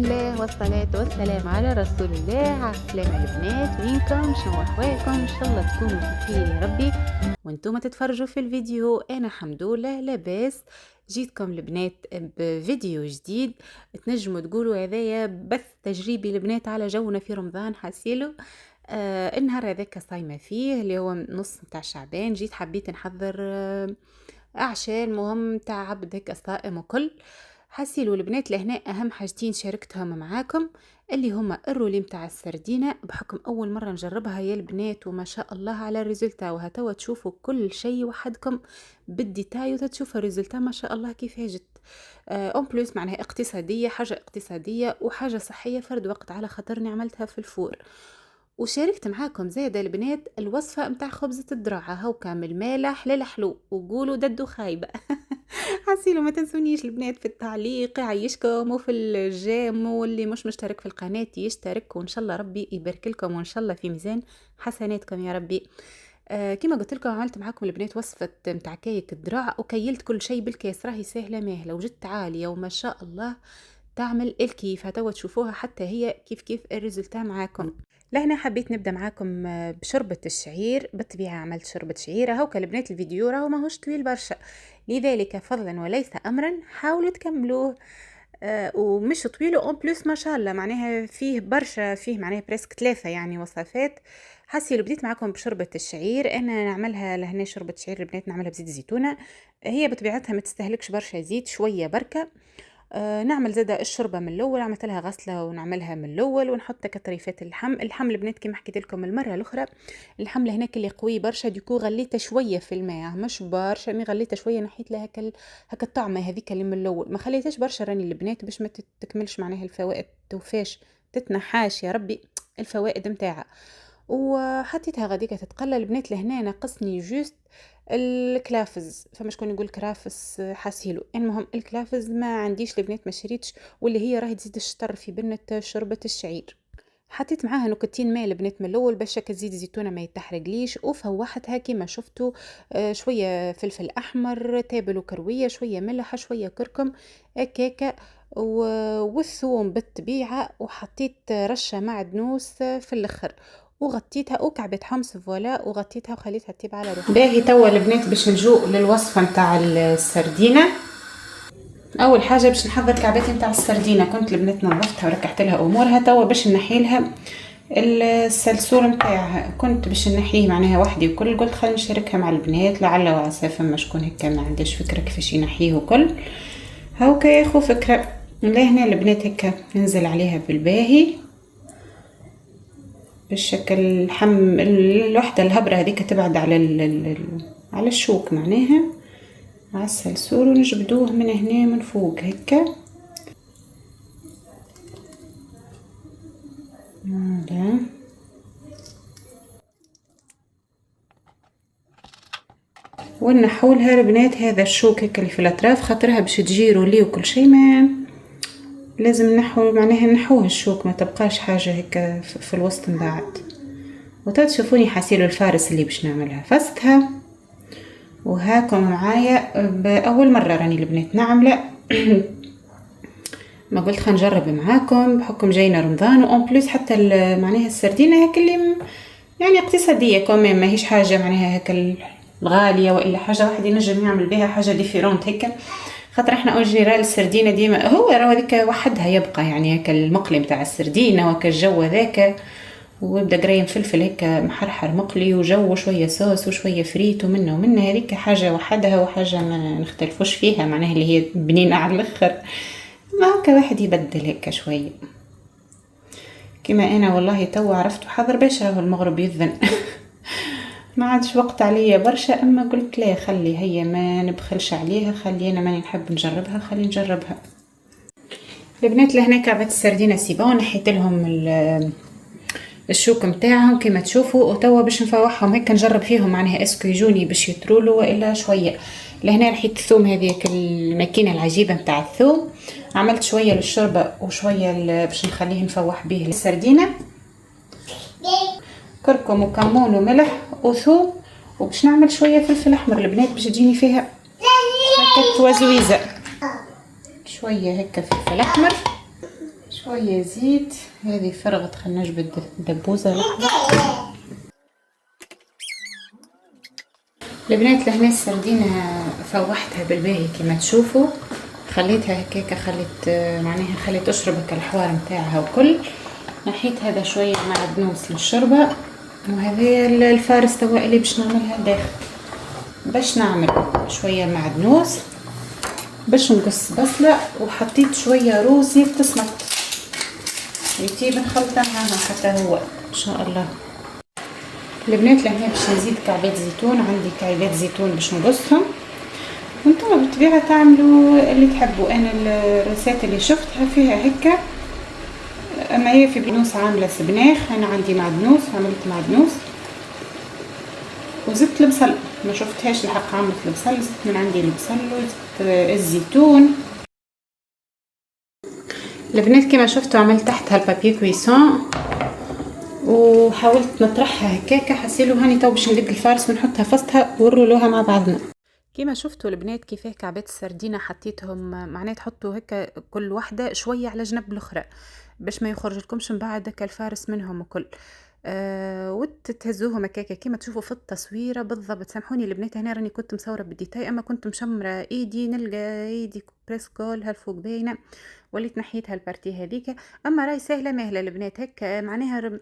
الله والصلاة والسلام على رسول الله. عالسلامة البنات، وينكم؟ شنو احوالكم؟ ان شاء الله تكونوا بخير يا ربي وانتم تتفرجوا في الفيديو. انا الحمد لله لاباس. جيتكم البنات بفيديو جديد. تنجموا تقولوا هذايا بث تجريبي البنات على جونا في رمضان حاسيلو. النهار هذاك صايمة فيه اللي هو نص متاع شعبان. جيت حبيت نحضر أعشاء المهم تاع عبد هيك الصائم وكل. حاسيلو البنات لهنا أهم حاجتين شاركتهم معاكم اللي هما الرولي متاع السردينة، بحكم أول مرة نجربها يا البنات وما شاء الله على الريزلتا، وهتوا تشوفوا كل شيء وحدكم بالديتاي وتشوفوا الريزلتا ما شاء الله كيف جت. اون بلوس معناها اقتصادية، حاجة اقتصادية وحاجة صحية فرد وقت، على خاطرني عملتها في الفور. وشاركت معاكم زايدة البنات الوصفة متاع خبزة الدراعة، هاو كامل مالح للحلو وقولوا ددو خايبة. حسيلو ما تنسونيش البنات في التعليق، يعيشكم، وفي الجيم، واللي مش مشترك في القناة يشترك، وان شاء الله ربي يبارك لكم، وان شاء الله في ميزان حسناتكم يا ربي. كما قلت لكم عملت معاكم البنات وصفة متاع كيك الدراع، وكيلت كل شيء بالكاس، راهي سهلة ماهلة وجدت عالية وما شاء الله تعمل الكيف. هتوا تشوفوها حتى هي كيف الريزلتا معاكم. لهنا حبيت نبدا معاكم بشوربه الشعير. بالطبيعه عملت شوربه شعير، هاو البنات الفيديو راهو ماهوش طويل برشا، لذلك فضلا وليس امرا حاولوا تكملوه. ومش طويل اون بلوس ما شاء الله، معناها فيه برشا، فيه معناها بريسك 3 يعني وصفات. حسي بديت معاكم بشوربه الشعير. انا نعملها لهنا شوربه شعير البنات نعملها بزيت الزيتونه، هي بطبيعتها ما تستهلكش برشا زيت، شويه بركه. نعمل زادة الشوربة من الأول، عملت لها غسلة ونعملها من الأول، ونحط كطريفات اللحم البنات كما حكيت لكم المرة الأخرى. اللحم هناك اللي قوي برشا ديكو غليته شوية في الماء، مش برشا، مي غليته شوية، نحيت لها هكا الطعمة هذيك اللي من الأول، ما خليتهاش برشا راني البنات باش ما تكملش معناها الفوائد، توفاش تتنحاش يا ربي الفوائد متاعها. وحطيتها غاديكا تتقلى البنات. لهنا ناقصني جوست الكلافز، فما شكون يقول كرافس حاسيلو، المهم الكلافز ما عنديش البنات، ما شريتش، واللي هي راهي تزيد الشطر في بنة شوربة الشعير. حطيت معاها نكتين ماء البنات من الاول باش زيت الزيتونه ما يتحرقليش، وفوحتها كيما شفتوا. شويه فلفل احمر تابل وكرويه، شويه ملح، شويه كركم هكاكا، والثوم بالطبيعه، وحطيت رشه معدنوس في الاخر، وغطيتها وكعبة حمص فوالا، وغطيتها وخليتها تطيب على روحها. باهي توا البنات باش نجو للوصفه نتاع السردينه. اول حاجه باش نحضر كعبات نتاع السردينه، كنت البنات نظفتها وركحت لها امورها. توا باش نحي لها السلسول نتاعها، كنت باش نحيه معناها وحدي وكل، قلت خلينا نشاركها مع البنات لعل وعسى فما شكون هكا ما عندهاش فكره كيفاش ينحيه وكل، هاكا ياخو فكره. لهنا البنات هكا ننزل عليها بالباهي بالشكل الوحده الهبره هذيك تبعد على الشوك معناها على السلسول، ونجبدوه من هنا من فوق هكا. هذا ونحولها البنات هذا الشوك هكا اللي في الاطراف، خاطرها باش تجي رولي وكل شيء، ما لازم نحو معناها نحوه الشوك، ما تبقاش حاجه هكا في الوسط من بعد. وتشوفوني حاسيلو الفارس اللي باش نعملها فستها، وهاكم معايا باول مره راني البنات نعمله. ما قلت خلينا نجرب معاكم بحكم جاينا رمضان، وان بليس حتى معناها السردينه هيك اللي يعني اقتصاديه كمان، ما هيش حاجه معناها هيك الغاليه، والا حاجه واحد ينجم يعمل بها حاجه ديفيرونت هيك، خاطر احنا اون جينيرال السردينه ديما هو راه هذيك وحدها يبقى، يعني هيك المقلي نتاع السردينه وهكا الجو ذاك، ويبدا قريم فلفل هيك محرحر مقلي، وجو شويه صوص وشويه فريت ومنه هذيك حاجه وحدها، وحاجه ما نختلفوش فيها معناها اللي هي بنينه على الاخر، ما هكا واحد يبدل هيك شويه. كما انا والله تو عرفت وحضر باش راهو المغرب يذن. ما عادش وقت عليا برشا، اما قلت لا خلي هي ما نبخلش عليها، خلي انا ماني نحب نجربها، خلي نجربها. البنات لهنا كعبات السردينه سيبون، نحيت لهم الشوك متاعهم كما تشوفوا، وتوا باش نفوحهم هيك نجرب فيهم معناها اسكو يجوني باش يطرولوا والا شويه. لهنا رحيت الثوم هذيك الماكينه العجيبه نتاع الثوم، عملت شويه للشوربه وشويه باش نخليه نفوح به السردينه، كركم وكمون وملح وثوم، وباش نعمل شويه فلفل احمر البنات باش تجيني فيها هكا وزويزه، شويه هكا فلفل احمر، شوية زيت. هذه فرغت، خلينا نجبد الدبوزة لحظة. البنات لهنا السردينة فوحتها بالباهي كما تشوفوا، خليتها هكاكا، معناها خليت اشرب الحوار متاعها وكل. نحيت هذا شوية معدنوس للشوربة، وهذا الفارس توا اللي باش نعملها داخل. باش نعمل شوية معدنوس، باش نقص بصلة، وحطيت شوية روز يبتسمت يطيب نخلطها معاها حتى هو ان شاء الله. البنات لهنا باش نزيد كعبات زيتون، عندي كعبات زيتون باش نقصهم، وانتم بالطبيعة تعملوا اللي تحبوا. انا الرسات اللي شفتها فيها هكا، اما هي في بنوس عاملة سبناخ، انا عندي معدنوس عملت معدنوس، وزدت البصل، ما شفتهاش الحق عملت البصل، زدت من عندي البصل وزدت الزيتون. البنات كما شفتوا عملت تحتها البابي كويسون، وحاولت نطرحها هكاكا. حسيلو هاني تو باش نقد الفارس ونحطها فستها ونرولوها مع بعضنا. كما شفتوا البنات كيفاه كعبات السردينه حطيتهم، معناه تحطوا هكا كل واحده شويه على جنب الاخرى باش ما يخرج لكمش من بعد هكا الفارس منهم وكل. وتتهزوهم هكاكا كيما تشوفوا في التصويره بالضبط. سامحوني البنات هنا راني كنت مصوره بالديتاي، اما كنت مشمره ايدي، نلقى ايدي بريسكول هالفوق باينه، وليت نحيتها البارتي هذيك. اما راي سهله مهله البنات هكا، معناها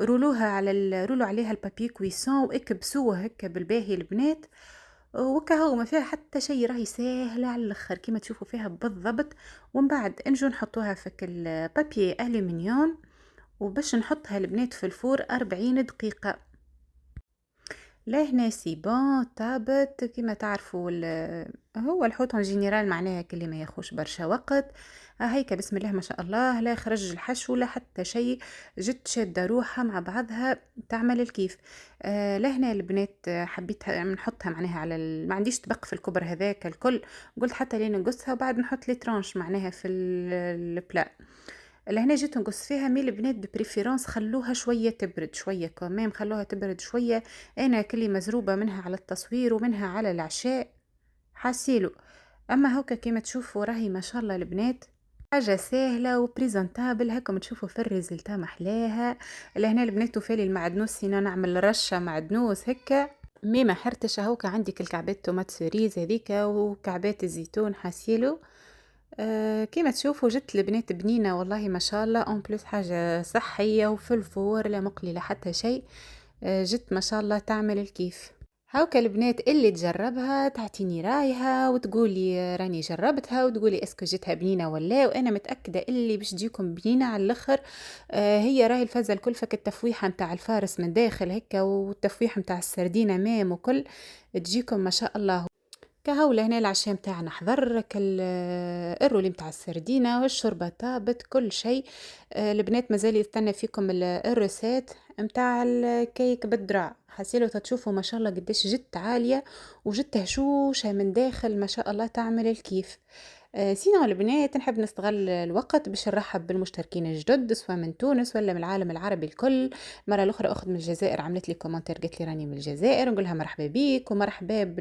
رولوها على رولوا عليها البابي كويسون واكبسوه هكا بالباهي البنات، وكهو ما فيها حتى شيء، راهي سهله على الاخر كيما تشوفوا فيها بالضبط. ومن بعد نجو نحطوها في البابي الومنيوم، وباش نحطها البنات في الفور 40 دقيقه. لهنا سي بون طابت كيما تعرفوا. هو الحوت اون جينيرال معناها كلي ما ياخوش برشا وقت. هيك بسم الله ما شاء الله، لا خرج الحشو لا حتى شيء، جت شاده روحها مع بعضها تعمل الكيف. لهنا البنات حبيت نحطها معناها على ما عنديش طبق في الكبر هذاك الكل، قلت حتى لين نقصها وبعد نحط لي ترانش معناها في البلا. لهنا جيت نقص فيها. مي البنات ببريفيرونس خلوها شويه تبرد، شويه كمان خلوها تبرد شويه. انا كلي مزروبه منها على التصوير ومنها على العشاء حاسيلو. اما هكا كيما تشوفوا راهي ما شاء الله البنات حاجه سهله وبريزنتابل. هكم تشوفوا في الريزلتا محلاها. لهنا البنات وفالي المعدنوس، هنا نعمل رشه معدنوس هكا مي ما حرتش. هوكا عندك الكعبات تومات سوريز هذيك وكعبات الزيتون حاسيلو. كيما تشوفوا جت البنات بنينه والله ما شاء الله. اون بليس حاجه صحيه وفي الفور لا مقلي لا حتى شيء. جت ما شاء الله تعمل الكيف. هاوكا البنات اللي تجربها تعطيني رايها وتقولي راني جربتها، وتقولي اسكو جتها بنينه ولا. وانا متاكده اللي باش تجيكم بنينه على الاخر. هي راهي الفازه الكل فك التفويحه نتاع الفارس من داخل هكا، والتفويح نتاع السردينه مام وكل، تجيكم ما شاء الله. كهو لهنا العشاء متاعنا حضر، الرولي متاع السردينة والشوربة طابت كل شيء. البنات مازال يستنى فيكم الرسات متاع الكيك بالدراع. حسيلو تشوفوا ما شاء الله قديش جت عالية وجت هشوشة من داخل ما شاء الله تعمل الكيف. سينا البنات نحب نستغل الوقت باش نرحب بالمشتركين الجدد سواء من تونس ولا من العالم العربي الكل. مرة الأخرى أخت من الجزائر عملت لي كومنتير قالت لي راني من الجزائر، نقولها مرحبا بيك ومرحبا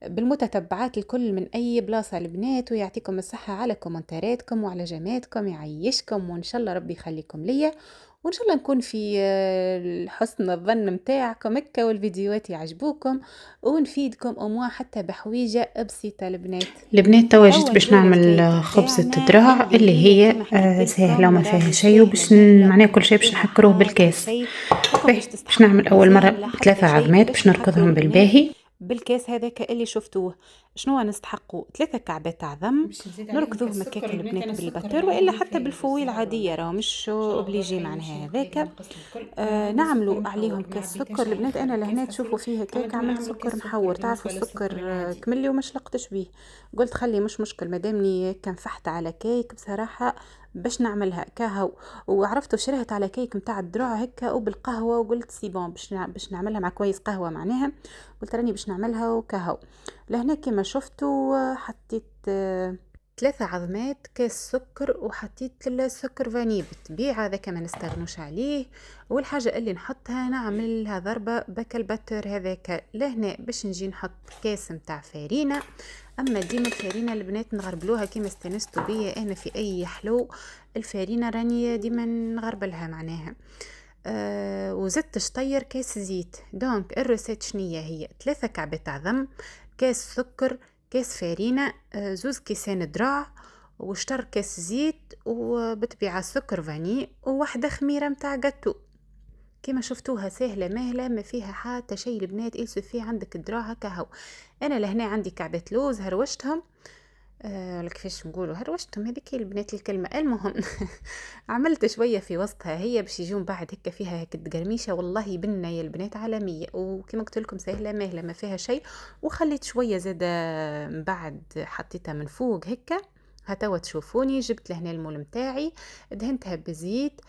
بالمتتبعات الكل من أي بلاصة البنات، ويعطيكم الصحة على كومنتاراتكم وعلى جماتكم، يعيشكم وإن شاء الله ربي يخليكم ليا، وإن شاء الله نكون في حسن الظن متاعكم هكا، والفيديوهات يعجبوكم ونفيدكم أموا حتى بحويجة بسيطة. البنات توا جيت باش نعمل خبزة دراع اللي هي سهلة وما فيها شيء، وباش معناها كل شيء باش نحكروه بالكاس. باش نعمل أول مرة 3 عظمات باش نركضهم بالباهي بالكاس هذاك اللي شفتوه. شنو نستحقوا 3 كعبات عظم نركضوهم هكاك البنات بالبتر، والا حتى بالفويل عاديه، راه مش اوبليجي معناها هذاك. نعملوا عليهم كاس سكر البنات. انا لهنا تشوفوا فيه هكاك عملت سكر محور، تعرفوا السكر كملي وما شلقتش بيه، قلت خلي مش مشكل مادامني كان فحت على كيك بصراحه باش نعملها كهو. وعرفتوا شرهت على كيك متاع الدروع هكا وبالقهوه، وقلت سي بون باش نعملها مع كويس قهوه معناها، قلت راني باش نعملها وكهو. لهنا كما شفتوا حطيت 3 عظمات كاس سكر، وحطيت السكر فاني بالطبيعة هذاك ما نستغنوش عليه. والحاجة اللي نحطها نعمل لها ضربة بك البتر هذاك لهنا باش نجي نحط كاس متاع فارينة. اما ديما الفارينة البنات نغربلوها كيما استانستوا بيا انا في اي حلو، الفارينة راني ديما نغربلها معناها. وزدت شطير كاس زيت. دونك الروسيت شنية هي؟ 3 كعبات عظم، كاس سكر، كاس فارينة، زوز كيسان درع، وشطر كاس زيت، وبطبيعة سكر فاني، وواحدة خميرة متاع جاتو. كما شفتوها سهلة مهلة ما فيها حتى شيء البنات. في عندك الدراع هكا هو. انا لهنا عندي كعبات لوز هروشتهم، ولا كيفاش نقولوا هروشتهم، هذيك هي البنات الكلمة. المهم عملت شوية في وسطها هي باش يجون بعد هكا فيها هكا قرميشة، والله بنا يا البنات عالمية. وكما قلت لكم سهلة مهلة ما فيها شيء. وخليت شوية زادة من بعد حطيتها من فوق هكا. هتوا تشوفوني جبت لهنا المول متاعي، دهنتها بزيت،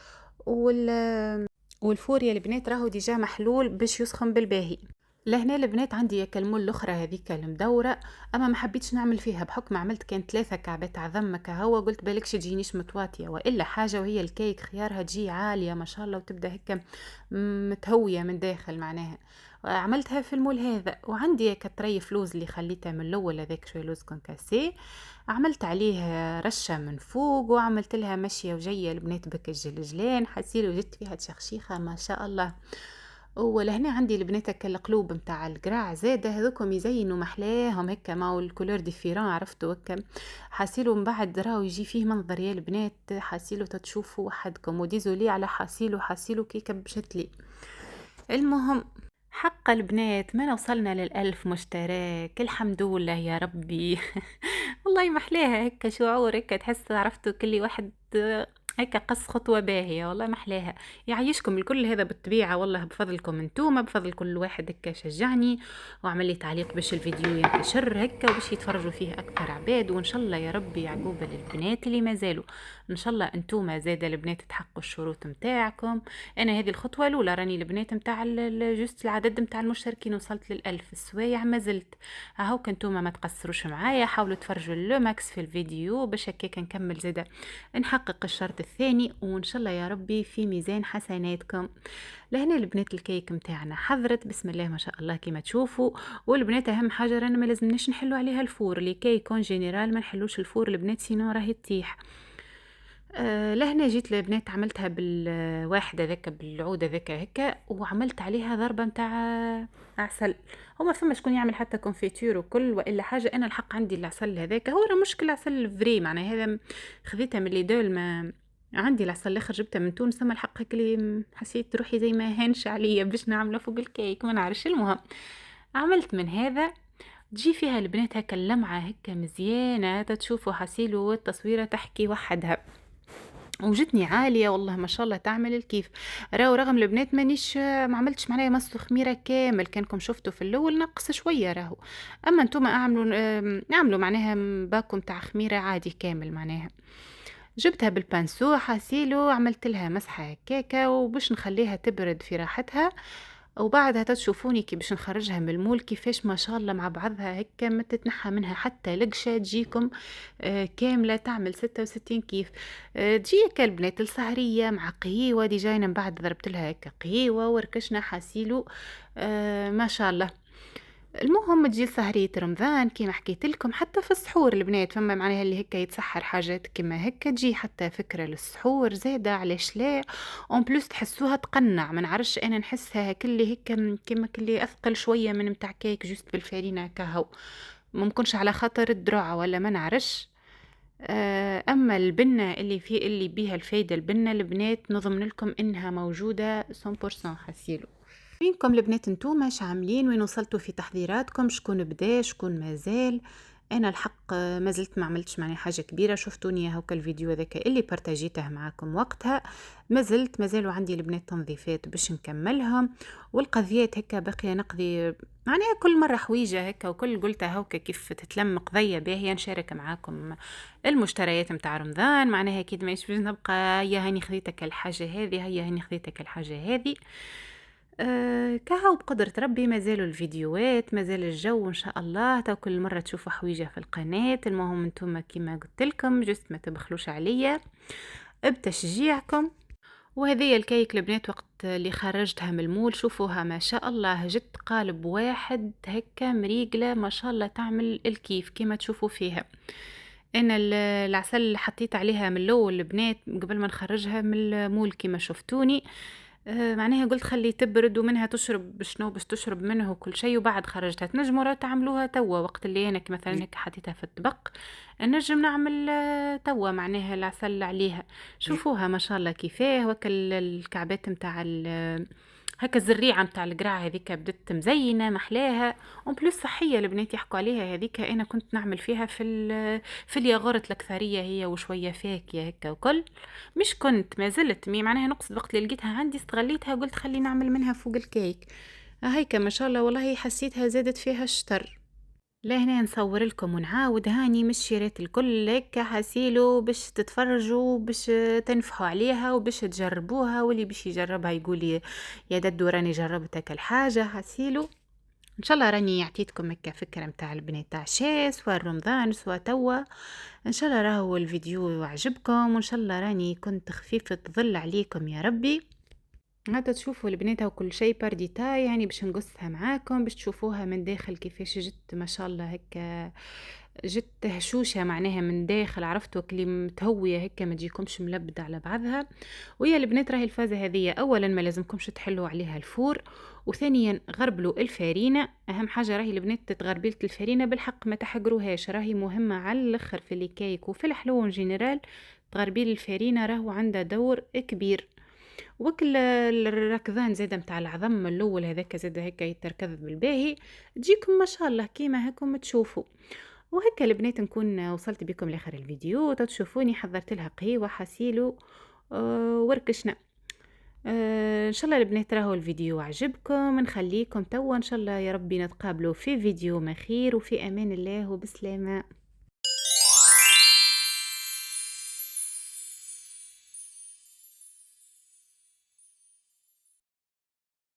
والفور يا البنات راهو ديجا محلول باش يسخن بالباهي. لهنا البنات عندي ياك المول الاخرى هذيك المدوره، اما ما حبيتش نعمل فيها بحكم عملت كان 3 كعبات عظم كهو، قلت بالكش تجينيش متواطيه والا حاجه. وهي الكيك خيارها تجي عاليه ما شاء الله وتبدا هكا متهويه من داخل معناها. عملتها في المول هذا. وعندي ياك طريف لوز اللي خليته من الاول هذاك شويه لوز كونكاسي، عملت عليه رشه من فوق وعملت لها مشيه وجيه البنات بك الجلجلان حسيل، وجدت فيها تشخشيخه ما شاء الله. ولهنا عندي البنات هكا القلوب متاع القراع زاده هذوكم يزينوا محلاهم هكا ماو الكولور ديفيرون عرفتوا هكا. حاسيلو من بعد راهو يجي فيه منظر يا البنات، حاسيلو تتشوفوا وحدكم. وديزولي على حاسيلو كي كبشت لي. المهم حق البنات ما وصلنا لل1000 مشترك، الحمد لله يا ربي. والله محلاها هكا شعور هكا تحس عرفتوا كل واحد هكا قص خطوة باهية، والله محلاها. يعيشكم الكل هذا بالطبيعة، والله بفضلكم انتوما، بفضل كل واحد هكا شجعني وعمل لي تعليق باش الفيديو ينتشر هكا وباش يتفرجوا فيه اكثر عباد. وان شاء الله يا ربي يعقوبة للبنات اللي مازالوا، ان شاء الله انتوما زاده البنات تحققوا الشروط متاعكم. انا هذه الخطوة الاولى راني البنات متاع جوست العدد متاع المشتركين وصلت لل1000 السوايع ما زلت. هاو كنتوما ما تقصروش معايا، حاولوا تفرجوا اللوماكس في الفيديو باش هكاك نكمل زاده نحقق الشرط الثاني، وان شاء الله يا ربي في ميزان حسناتكم. لهنا البنات الكيك متاعنا حضرت بسم الله ما شاء الله كما تشوفوا. والبنات اهم حاجه رانا ما لازمناش نحلوا عليها الفور، لي كيك اون جينيرال ما نحلوش الفور البنات سينو راهي تطيح. لهنا جيت البنات عملتها بالواحد هذاك بالعود هذاك هكا، وعملت عليها ضربه متاع عسل. هما فما شكون يعمل حتى كونفيتور وكل والا حاجه، انا الحق عندي العسل هذاك هو راه مشكل عسل فري معناها. هذا خذيته من ليدول، ما عندي العسل الاخر جبته من تونس، اما الحق كلي حسيت روحي زي ما هانش عليا باش نعمله فوق الكيك ما نعرفش. المهم عملت من هذا تجي فيها البنات هكا اللمعه هكا مزيانه تشوفوا حسيلو والتصويره تحكي وحدها. وجتني عاليه والله ما شاء الله تعمل الكيف. راهو رغم البنات مانيش ما عملتش معناها مص خميره كامل، كانكم شفتوا في الاول نقص شويه راهو. اما انتم اعملوا معناها باكم تاع خميره عادي كامل معناها. جبتها بالبانسو حاسيلو عملت لها مسحه هكاكا وباش نخليها تبرد في راحتها. وبعدها تشوفوني كي باش نخرجها من المول كيفاش ما شاء الله مع بعضها هكا ما تتنحى منها حتى لقشة تجيكم كاملة تعمل 66 كيف. تجي هكا البنات السهرية مع قهيوة دي جاينا من بعد ضربت لها هكا قهيوة وركشنا حاسيلو ما شاء الله. المهم تجي سهرية رمضان كيما حكيت لكم، حتى في السحور البنات فما معناها اللي هكا يتسحر حاجات كيما هكا تجي حتى فكرة للسحور زادة علاش لا. اون بلوس تحسوها تقنع ما نعرفش انا نحسها كلي هكا كيما كلي اثقل شوية من متاع كيك جوست بالفارينة كهو، ممكنش على خاطر الدرع ولا ما نعرفش. اما البنة اللي بيها الفايدة البنة البنات نضمن لكم انها موجودة 100% حسيلو. وينكم البنات نتوما عاملين؟ وين وصلتوا في تحضيراتكم؟ شكون بدا شكون مازال؟ انا الحق ما زلت ما عملتش معني حاجه كبيره. شفتوني هاكا الفيديو هذاك اللي بارتاجيته معاكم وقتها، مازالوا عندي البنات تنظيفات باش نكملهم، والقضيات هكا باقيه نقضي معناها كل مره حويجه هكا، وكل قلتها هاكا كيف تتلم قضيه باهيه نشارك معاكم المشتريات متاع رمضان. معناها اكيد ماش باش نبقى يا هاني خذيتك الحاجه هذه هيا هاني خذيتك الحاجه هذه. كهو بقدرة ربي مازالوا الفيديوهات، مازال الجو إن شاء الله، تو كل مرة تشوفوا حويجة في القناة. المهم انتم كيما قلت لكم جست ما تبخلوش عليا بتشجيعكم. وهذه الكيك البنات وقت اللي خرجتها من المول شوفوها ما شاء الله جت قالب واحد هكا مريقلة ما شاء الله تعمل الكيف كيما تشوفوا فيها. انا العسل اللي حطيت عليها من الاول البنات قبل ما نخرجها من المول كيما شفتوني. معناها قلت خلي تبرد ومنها تشرب شنو باش تشرب منه وكل شيء، وبعد خرجتها تنجموا راه تعملوها توا وقت اللي انا مثلا هيك حطيتها في الطبق. نجم نعمل توا معناها العسل عليها. شوفوها ما شاء الله كيفاه وكا الكعبات متاع هكا الزريعه متاع القرع هذيك بدت مزينه محلاها. اون بليس صحيه البنات يحكوا عليها هذيك، انا كنت نعمل فيها في الياغورت الكثريه هي وشويه فاكهه هكا وكل. مش كنت ما زلت معناها نقصد وقت اللي لقيتها عندي استغليتها قلت خلي نعمل منها فوق الكيك. هيك ما شاء الله والله حسيتها زادت فيها الشطر. لا هنا نصور لكم ونعاود هاني مش شريت الكل هيك حسيلو باش تتفرجوا باش تنفحوا عليها وباش تجربوها، واللي باش يجربها يقولي يا ددو راني جربتها كل حاجة حسيلو. ان شاء الله راني عطيتكم هكا فكرة متاع البنات تاع عشاء سواء رمضان سواء توا. ان شاء الله راهو الفيديو عجبكم وان شاء الله راني كنت خفيفة ظل عليكم يا ربي. هذا تشوفوا البنات وكل شيء بار ديتاي يعني باش نقصها معاكم باش تشوفوها من داخل كيفاش جت ما شاء الله هكا جت هشوشة معناها من داخل عرفتوا كلي متهوية هكا ما تجيكمش ملبدة على بعضها. ويا البنات راهي الفازة هذه اولا ما لازمكمش تحلوا عليها الفور، وثانيا غربلوا الفارينة. اهم حاجة راهي البنات تغربيلة الفارينة بالحق ما تحقروهاش راهي مهمة على الاخر في الكيك وفي الحلوى جنرال. تغربيل الفارينة راهو عندها دور كبير. وكل الركضان زاده متاع العظم الاول هذاك زاده هيك يتركض بالباهي تجيكم ما شاء الله كيما هاكم تشوفوا. وهكا البنات نكون وصلت بكم لاخر الفيديو تشوفوني حضرت لها قهوه حسيلو وركشنا. ان شاء الله البنات راهو الفيديو عجبكم نخليكم توا ان شاء الله يا ربي نتقابلوا في فيديو ما خير وفي امان الله وبسلامه.